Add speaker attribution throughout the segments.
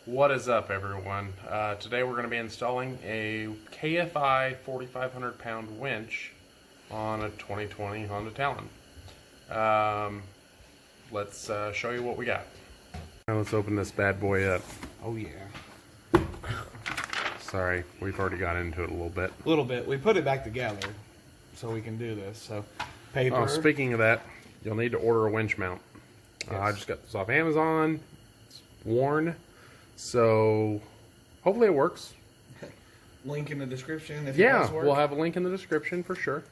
Speaker 1: What is up, everyone? Today we're going to be installing a KFI 4,500 pound winch on a 2020 Honda Talon. Let's show you what we got. Now let's open this bad boy up.
Speaker 2: Oh yeah.
Speaker 1: Sorry, we've already got into it a little bit.
Speaker 2: A little bit. We put it back together so we can do this. So, paper.
Speaker 1: Oh, speaking of that, you'll need to order a winch mount.
Speaker 2: Yes.
Speaker 1: I just got this off Amazon. It's worn, so hopefully it works.
Speaker 2: Link in the description if it
Speaker 1: Yeah,
Speaker 2: does work.
Speaker 1: we'll have a link in the description for sure.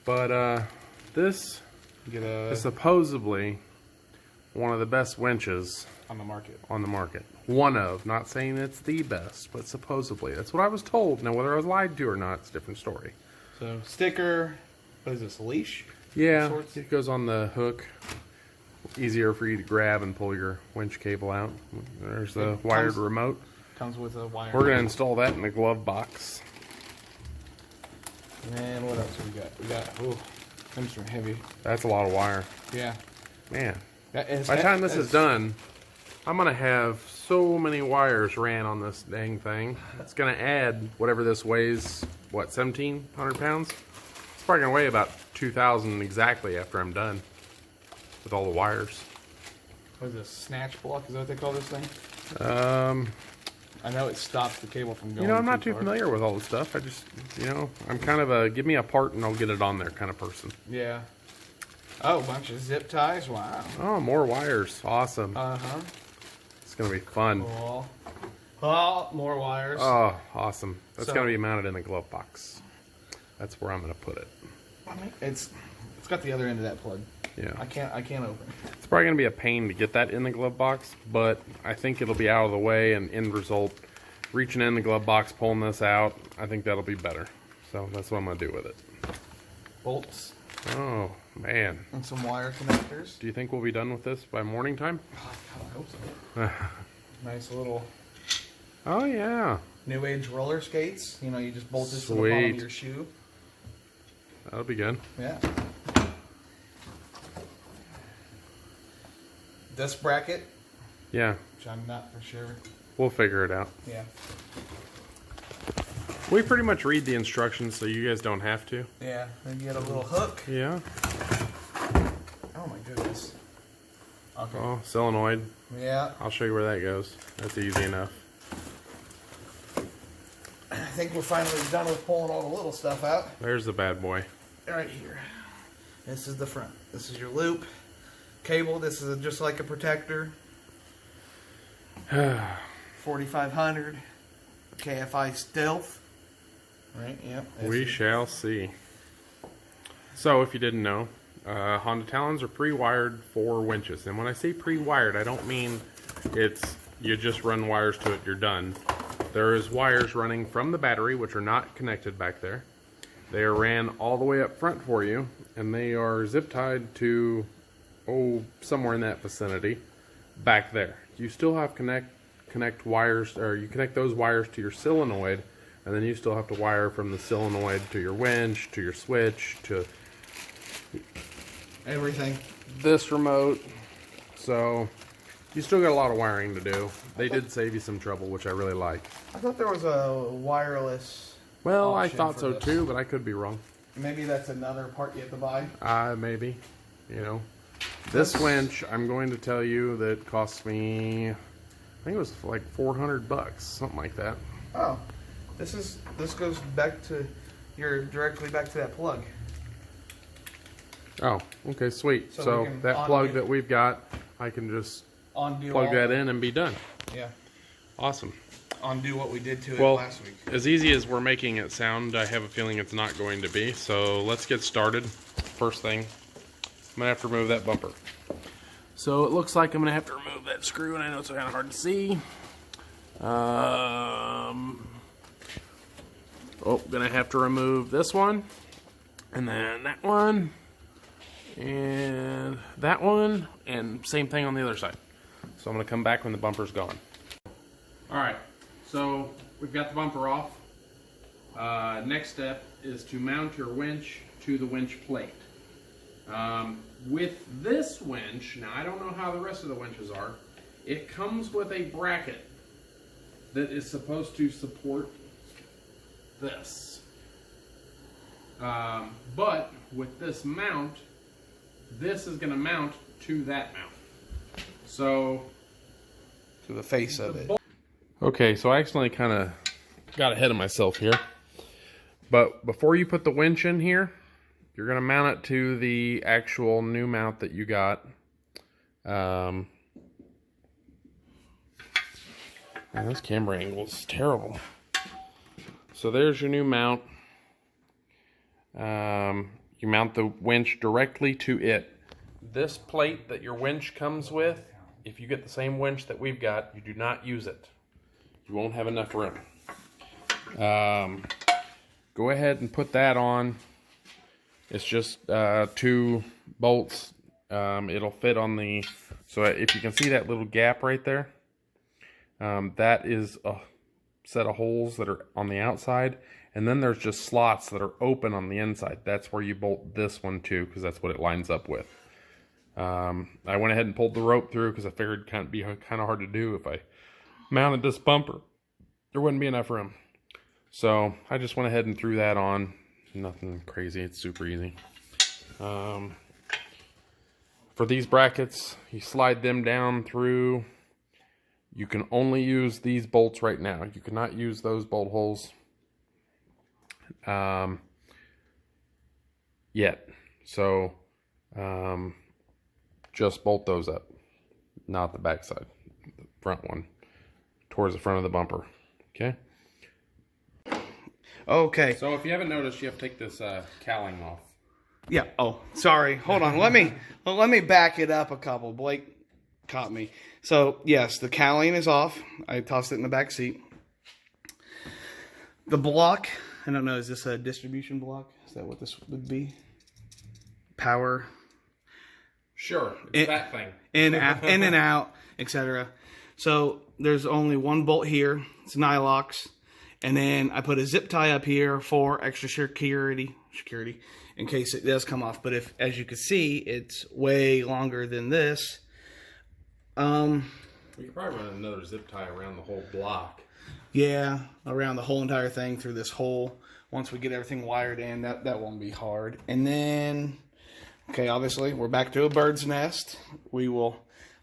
Speaker 1: But this is supposedly one of the best winches
Speaker 2: on the market.
Speaker 1: One of, not saying it's the best, but supposedly. That's what I was told. Now, whether I was lied to or not, it's a different story.
Speaker 2: So, sticker, what is this, a leash?
Speaker 1: Yeah, it goes on the hook. Easier for you to grab and pull your winch cable out. There's the wired remote.
Speaker 2: Comes with a wire.
Speaker 1: We're going to install that in the glove box.
Speaker 2: And what else we got? We got, ooh, things are heavy.
Speaker 1: That's a lot of wire.
Speaker 2: Yeah.
Speaker 1: Man. By
Speaker 2: the
Speaker 1: time this is done, I'm going to have so many wires ran on this dang thing. It's going to add whatever this weighs, what, 1,700 pounds? It's probably going to weigh about 2,000 exactly after I'm done with all the wires.
Speaker 2: What is this, snatch block? Is that what they call this thing? I know it stops the cable from going.
Speaker 1: You know, I'm not too familiar with all this stuff. I just, you know, I'm kind of a give me a part and I'll get it on there kind of person.
Speaker 2: Yeah. Oh, a bunch of zip ties. Wow.
Speaker 1: Oh, more wires. Awesome.
Speaker 2: Uh-huh.
Speaker 1: It's going to be fun.
Speaker 2: Cool. Oh, more wires.
Speaker 1: Oh, awesome. That's going to be mounted in the glove box. That's where I'm going to put it.
Speaker 2: I mean, it's got the other end of that plug.
Speaker 1: Yeah.
Speaker 2: I can't open it.
Speaker 1: It's probably going to be a pain to get that in the glove box, but I think it'll be out of the way, and end result, reaching in the glove box, pulling this out, I think that'll be better. So that's what I'm going to do with it.
Speaker 2: Bolts.
Speaker 1: Oh, man.
Speaker 2: And some wire connectors.
Speaker 1: Do you think we'll be done with this by morning time?
Speaker 2: Oh, God, I hope so. Nice little...
Speaker 1: Oh, yeah.
Speaker 2: New age roller skates. You know, you just bolt this to the bottom of your shoe.
Speaker 1: That'll be good.
Speaker 2: Yeah. This bracket.
Speaker 1: Yeah.
Speaker 2: Which I'm not for sure.
Speaker 1: We'll figure it out.
Speaker 2: Yeah.
Speaker 1: We pretty much read the instructions so you guys don't have to.
Speaker 2: Yeah. Then you get a little hook.
Speaker 1: Yeah.
Speaker 2: Oh my goodness. Okay.
Speaker 1: Oh, solenoid.
Speaker 2: Yeah.
Speaker 1: I'll show you where that goes. That's easy enough.
Speaker 2: I think we're finally done with pulling all the little stuff out.
Speaker 1: There's the bad boy.
Speaker 2: Right here. This is the front. This is your loop. Cable. This is just like a protector. 4,500. KFI Stealth. Right, yep.
Speaker 1: We shall see. So, if you didn't know, Honda Talons are pre-wired for winches. And when I say pre-wired, I don't mean it's you just run wires to it, you're done. There is wires running from the battery, which are not connected back there. They are ran all the way up front for you, and they are zip tied to, somewhere in that vicinity, back there. You still have connect wires, or you connect those wires to your solenoid, and then you still have to wire from the solenoid to your winch, to your switch, to
Speaker 2: everything.
Speaker 1: This remote. So you still got a lot of wiring to do. They did save you some trouble, which I really like.
Speaker 2: I thought there was a wireless.
Speaker 1: Well, I thought so too, but I could be wrong.
Speaker 2: Maybe that's another part you have to buy.
Speaker 1: Maybe. You know, this winch, I'm going to tell you that cost me, I think it was like $400, something like that.
Speaker 2: Oh, this goes back to directly back to that plug.
Speaker 1: Oh, okay, sweet. So that plug that we've got, I can just plug that in and be done.
Speaker 2: Yeah.
Speaker 1: Awesome.
Speaker 2: Undo what we did to it last week.
Speaker 1: As easy as we're making it sound, I have a feeling it's not going to be. So let's get started. First thing, I'm going to have to remove that bumper. So it looks like I'm going to have to remove that screw, and I know it's kind of hard to see. Going to have to remove this one, and then that one, and that one, and same thing on the other side. So I'm going to come back when the bumper's gone. Alright, so we've got the bumper off. Next step is to mount your winch to the winch plate. With this winch, now I don't know how the rest of the winches are, It comes with a bracket that is supposed to support this. But with this mount, this is going to mount to that mount. So,
Speaker 2: to the face of it.
Speaker 1: Okay, so I accidentally kind of got ahead of myself here. But before you put the winch in here, you're going to mount it to the actual new mount that you got. Man, this camera angle is terrible. So there's your new mount. You mount the winch directly to it. This plate that your winch comes with, if you get the same winch that we've got, you do not use it. You won't have enough room. Go ahead and put that on. It's just 2 bolts. It'll fit on the... So if you can see that little gap right there, that is a set of holes that are on the outside. And then there's just slots that are open on the inside. That's where you bolt this one to, because that's what it lines up with. I went ahead and pulled the rope through because I figured it'd be kind of hard to do if I mounted this bumper. There wouldn't be enough room. So I just went ahead and threw that on. Nothing crazy. It's super easy. For these brackets, you slide them down through. You can only use these bolts right now. You cannot use those bolt holes yet. So just bolt those up, not the back side, the front one, towards the front of the bumper. Okay.
Speaker 2: Okay.
Speaker 1: So if you haven't noticed, you have to take this cowling off.
Speaker 2: Yeah. Oh, sorry. Hold on. Let me back it up a couple. Blake caught me. So yes, the cowling is off. I tossed it in the back seat. The block. I don't know. Is this a distribution block? Is that what this would be? Power.
Speaker 1: Sure. It's that thing.
Speaker 2: In and out, etc. So there's only one bolt here. It's Nylox. And then I put a zip tie up here for extra security in case it does come off. But if, as you can see, it's way longer than this.
Speaker 1: We could probably run another zip tie around the whole block.
Speaker 2: Yeah, around the whole entire thing through this hole. Once we get everything wired in, that won't be hard. And then, okay, obviously we're back to a bird's nest. We will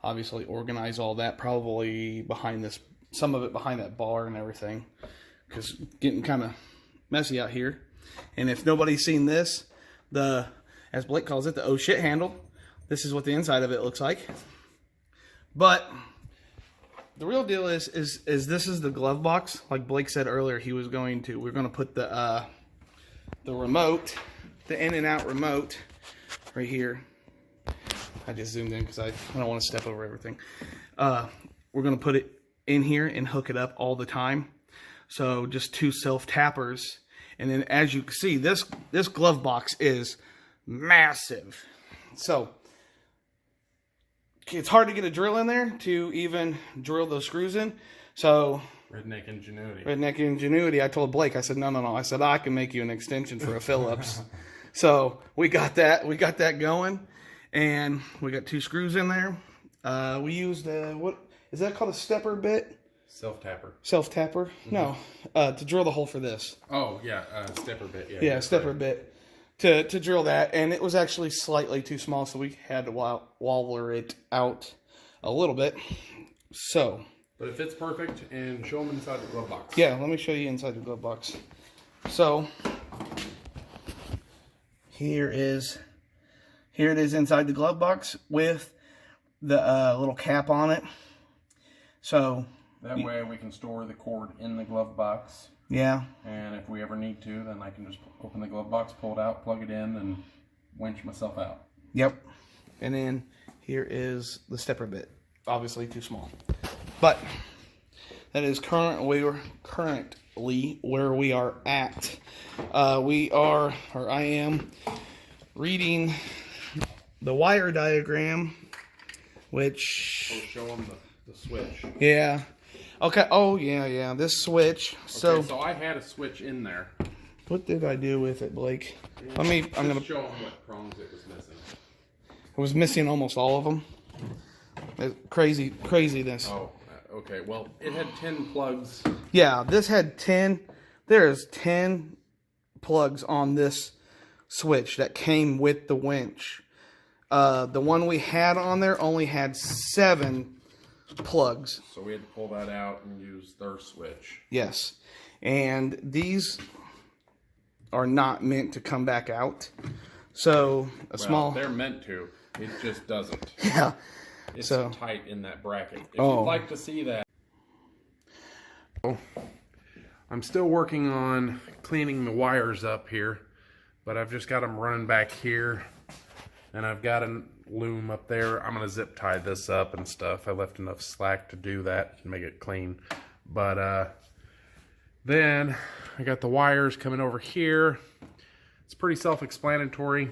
Speaker 2: obviously organize all that probably behind this, some of it behind that bar and everything. Because getting kind of messy out here. And if nobody's seen this, as Blake calls it, the oh shit handle. This is what the inside of it looks like. But the real deal is this is the glove box. Like Blake said earlier, we're going to put the remote, the in and out remote right here. I just zoomed in because I don't want to step over everything. We're going to put it in here and hook it up all the time. So just 2 self tappers, and then as you can see, this glove box is massive. So it's hard to get a drill in there to even drill those screws in. So
Speaker 1: redneck ingenuity.
Speaker 2: Redneck ingenuity. I told Blake, I said no. I said I can make you an extension for a Phillips. So we got that. We got that going, and we got 2 screws in there. We used what is that called, a stepper bit?
Speaker 1: Self-tapper.
Speaker 2: Self-tapper? Mm-hmm. No. To drill the hole for this.
Speaker 1: Oh, yeah. Stepper bit.
Speaker 2: Yeah, stepper bit. To drill that. And it was actually slightly too small, so we had to waller it out a little bit. So.
Speaker 1: But it fits perfect, and show them inside the glove box.
Speaker 2: Yeah, let me show you inside the glove box. So, here it is inside the glove box with the little cap on it. So
Speaker 1: that way we can store the cord in the glove box.
Speaker 2: Yeah.
Speaker 1: And if we ever need to, then I can just open the glove box, pull it out, plug it in, and winch myself out.
Speaker 2: Yep. And then here is the stepper bit. Obviously too small. But that is currently where we are at. I am reading the wire diagram, which...
Speaker 1: We'll show them the switch.
Speaker 2: Yeah. Okay. Oh, yeah. This switch.
Speaker 1: Okay, so I had a switch in there.
Speaker 2: What did I do with it, Blake?
Speaker 1: I'm gonna show them what prongs it was missing.
Speaker 2: It was missing almost all of them. Craziness.
Speaker 1: Oh, okay. Well, it had 10 plugs.
Speaker 2: Yeah, this had 10. There's 10 plugs on this switch that came with the winch. The one we had on there only had 7 plugs.
Speaker 1: So we had to pull that out and use their switch.
Speaker 2: Yes. And these are not meant to come back out. So
Speaker 1: They're meant to. It just doesn't.
Speaker 2: Yeah.
Speaker 1: It's so tight in that bracket. If you'd like to see that. I'm still working on cleaning the wires up here, but I've just got them running back here, and I've got a loom up there. I'm going to zip tie this up and stuff. I left enough slack to do that and make it clean. But then I got the wires coming over here. It's pretty self-explanatory.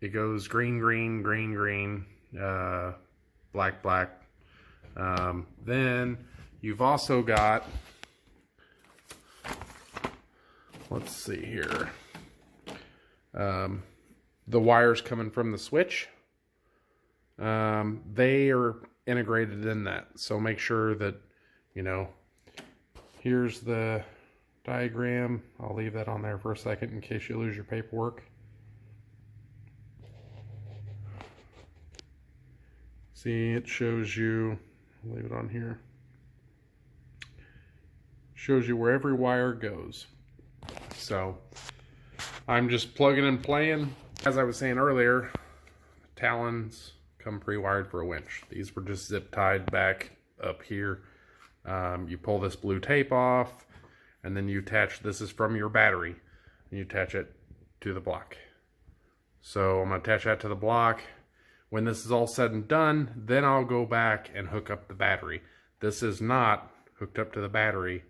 Speaker 1: It goes green, green, green, green, black, black. Then you've also got, let's see here, the wires coming from the switch. They are integrated in that. So make sure that, you know, here's the diagram. I'll leave that on there for a second in case you lose your paperwork. See, it shows you, I'll leave it on here, shows you where every wire goes. So I'm just plugging and playing. As I was saying earlier, Talons come pre-wired for a winch. These were just zip tied back up here. You pull this blue tape off, and then you attach, this is from your battery, and you attach it to the block. So I'm going to attach that to the block. When this is all said and done, then I'll go back and hook up the battery. This is not hooked up to the battery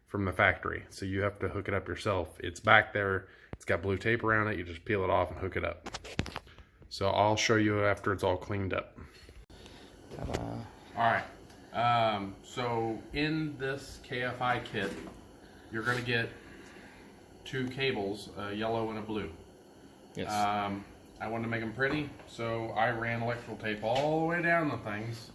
Speaker 1: from the factory, so you have to hook it up yourself. It's back there. It's got blue tape around it. You just peel it off and hook it up. So I'll show you after it's all cleaned up. Ta-da. All right. So in this KFI kit, you're going to get 2 cables, a yellow and a blue.
Speaker 2: Yes.
Speaker 1: I wanted to make them pretty, so I ran electrical tape all the way down the things.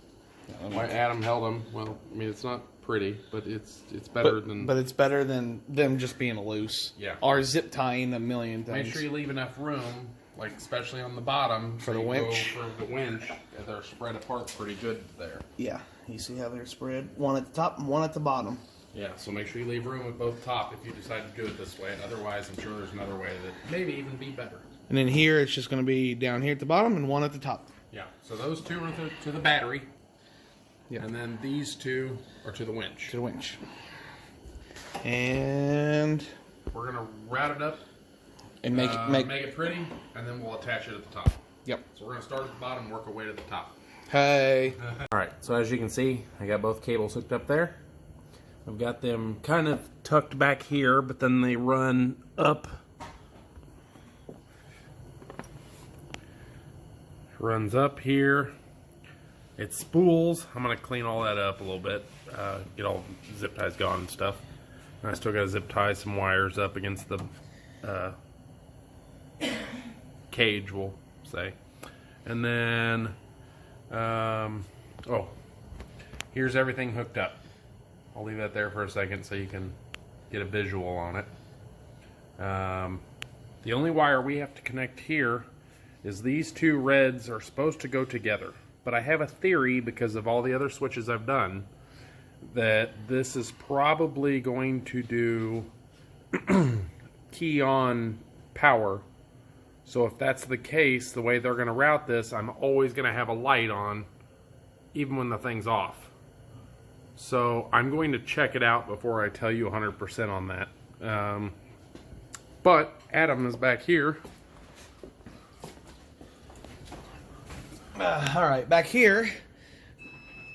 Speaker 1: Adam held them. Well, I mean, it's not pretty, but it's better than...
Speaker 2: But it's better than them just being loose.
Speaker 1: Yeah.
Speaker 2: Or zip tying a million things.
Speaker 1: Make sure you leave enough room, like especially on the bottom.
Speaker 2: For the winch.
Speaker 1: For the winch, they're spread apart pretty good there.
Speaker 2: Yeah. You see how they're spread? One at the top and one at the bottom.
Speaker 1: Yeah, so make sure you leave room at both top if you decide to do it this way. Otherwise, I'm sure there's another way that maybe even be better.
Speaker 2: And then here, it's just going to be down here at the bottom and one at the top.
Speaker 1: Yeah, so those 2 are to the battery.
Speaker 2: Yeah.
Speaker 1: And then these 2 are to the winch.
Speaker 2: To the winch. And
Speaker 1: we're going to route it up.
Speaker 2: And make
Speaker 1: it pretty, and then we'll attach it at the top.
Speaker 2: Yep.
Speaker 1: So we're going to start at the bottom and work our way to the top.
Speaker 2: Hey.
Speaker 1: Alright, so as you can see, I got both cables hooked up there. I've got them kind of tucked back here, but then they run up. Runs up here. It spools. I'm going to clean all that up a little bit. Get all zip ties gone and stuff. And I still got to zip tie some wires up against the cage, we'll say. And then, here's everything hooked up. I'll leave that there for a second so you can get a visual on it. The only wire we have to connect here is these 2 reds are supposed to go together. But I have a theory, because of all the other switches I've done, that this is probably going to do key on power. So if that's the case, the way they're going to route this, I'm always going to have a light on, even when the thing's off. So I'm going to check it out before I tell you 100% on that. But Adam is back here.
Speaker 2: All right, back here,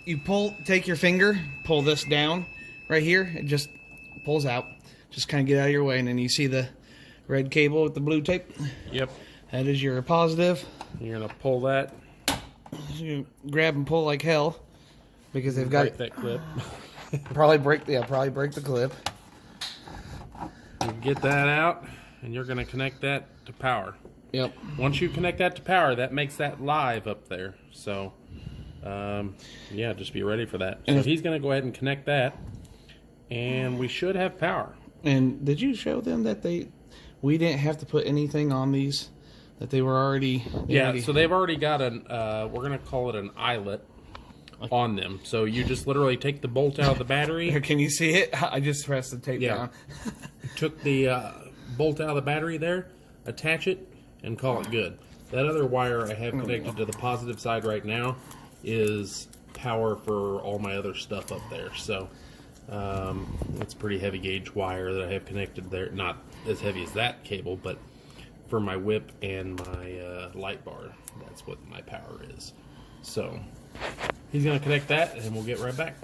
Speaker 2: you take your finger, pull this down right here. It just pulls out. Just kind of get out of your way, and then you see the red cable with the blue tape.
Speaker 1: Yep.
Speaker 2: That is your positive.
Speaker 1: You're gonna pull that.
Speaker 2: You grab and pull like hell, because they've got
Speaker 1: break that clip.
Speaker 2: probably break the clip.
Speaker 1: You get that out, and you're gonna connect that to power.
Speaker 2: Yep.
Speaker 1: Once you connect that to power, that makes that live up there. So, yeah, just be ready for that. So he's going to go ahead and connect that, and we should have power.
Speaker 2: And did you show them that we didn't have to put anything on these? That they were already...
Speaker 1: So they've already got an, we're going to call it an eyelet on them. So you just literally take the bolt out of the battery.
Speaker 2: Can you see it? I just pressed the tape down.
Speaker 1: Took the bolt out of the battery there, attach it, and call it good. That other wire I have connected to the positive side right now is power for all my other stuff up there. So it's pretty heavy gauge wire that I have connected there. Not as heavy as that cable, but for my whip and my light bar, that's what my power is. So he's going to connect that, and we'll get right back.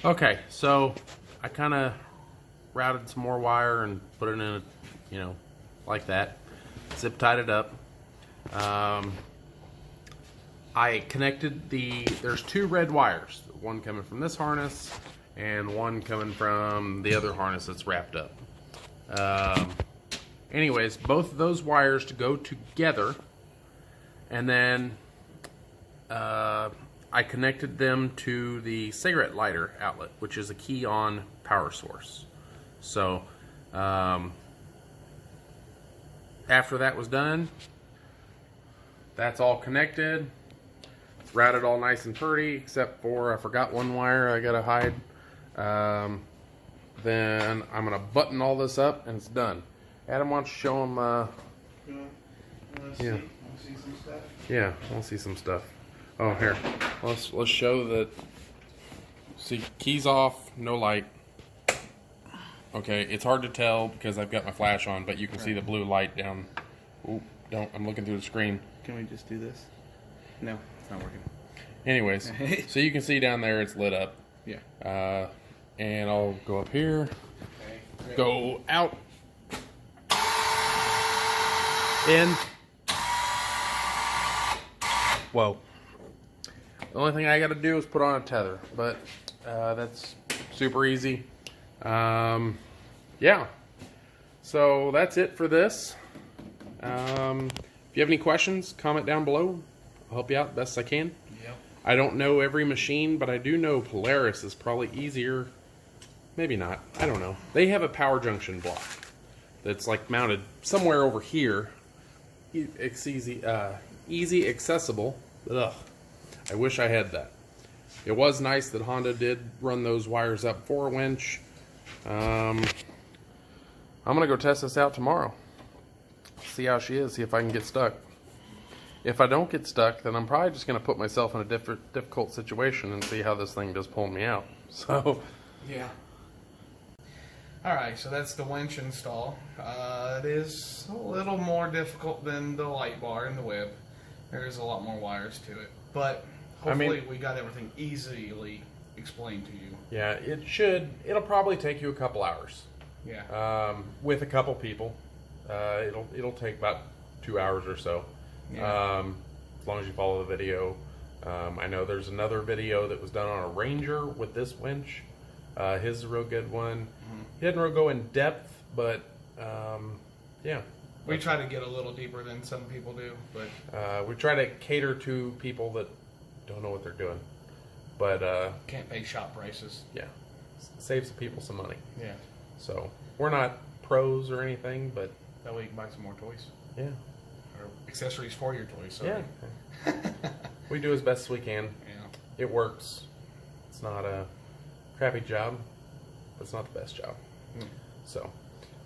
Speaker 1: Okay, so I kind of routed some more wire and put it in a, you know, like that. Zip tied it up. I connected there's two red wires, one coming from this harness and one coming from the other harness that's wrapped up. Anyways, both of those wires to go together, and then I connected them to the cigarette lighter outlet, which is a key on power source. So after that was done, that's all connected, routed all nice and pretty, except for I forgot one wire I gotta hide. Then I'm gonna button all this up and it's done. Adam, why don't you show him? Yeah. Yeah, I want to see some stuff. Oh, here. Let's show that. See, keys off, no light. Okay, it's hard to tell because I've got my flash on, but you can see the blue light down. Oop, don't. I'm looking through the screen.
Speaker 2: Can we just do this? No, it's not working.
Speaker 1: Anyways, so you can see down there it's lit up.
Speaker 2: Yeah.
Speaker 1: And I'll go up here. Okay. Go out. In. Whoa. The only thing I got to do is put on a tether, but that's super easy. Yeah. So that's it for this. If you have any questions, comment down below. I'll help you out the best I can.
Speaker 2: Yep.
Speaker 1: I don't know every machine, but I do know Polaris is probably easier. Maybe not. I don't know. They have a power junction block that's like mounted somewhere over here. It's easy accessible. Ugh. I wish I had that. It was nice that Honda did run those wires up for a winch. I'm gonna go test this out tomorrow. See how she is. See if I can get stuck. If I don't get stuck, then I'm probably just gonna put myself in a difficult situation and see how this thing does pull me out. So
Speaker 2: yeah. Alright, so that's the winch install. It is a little more difficult than the light bar and the whip. There's a lot more wires to it. But hopefully we got everything easily explained to you.
Speaker 1: Yeah, it'll probably take you a couple hours.
Speaker 2: Yeah.
Speaker 1: With a couple people. It'll take about 2 hours or so.
Speaker 2: Yeah.
Speaker 1: As long as you follow the video. I know there's another video that was done on a Ranger with this winch. His is a real good one. Mm-hmm. He didn't really go in depth, but yeah.
Speaker 2: We try to get a little deeper than some people do, but
Speaker 1: we try to cater to people that don't know what they're doing, but
Speaker 2: can't pay shop prices.
Speaker 1: Yeah, saves the people some money.
Speaker 2: Yeah.
Speaker 1: So we're not pros or anything, but
Speaker 2: that way you can buy some more toys.
Speaker 1: Yeah.
Speaker 2: Or accessories for your toys. Sorry.
Speaker 1: Yeah. We do as best as we can.
Speaker 2: Yeah.
Speaker 1: It works. It's not a crappy job, but it's not the best job. Mm. So,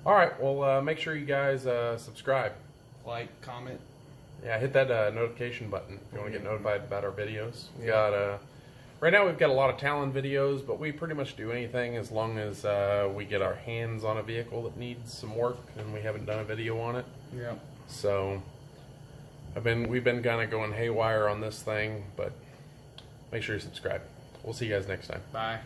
Speaker 1: all right. Well, make sure you guys subscribe,
Speaker 2: like, comment.
Speaker 1: Yeah, hit that notification button if you want to get notified about our videos. We got right now we've got a lot of Talon videos, but we pretty much do anything as long as we get our hands on a vehicle that needs some work and we haven't done a video on it.
Speaker 2: Yeah.
Speaker 1: So we've been kind of going haywire on this thing, but make sure you subscribe. We'll see you guys next time.
Speaker 2: Bye.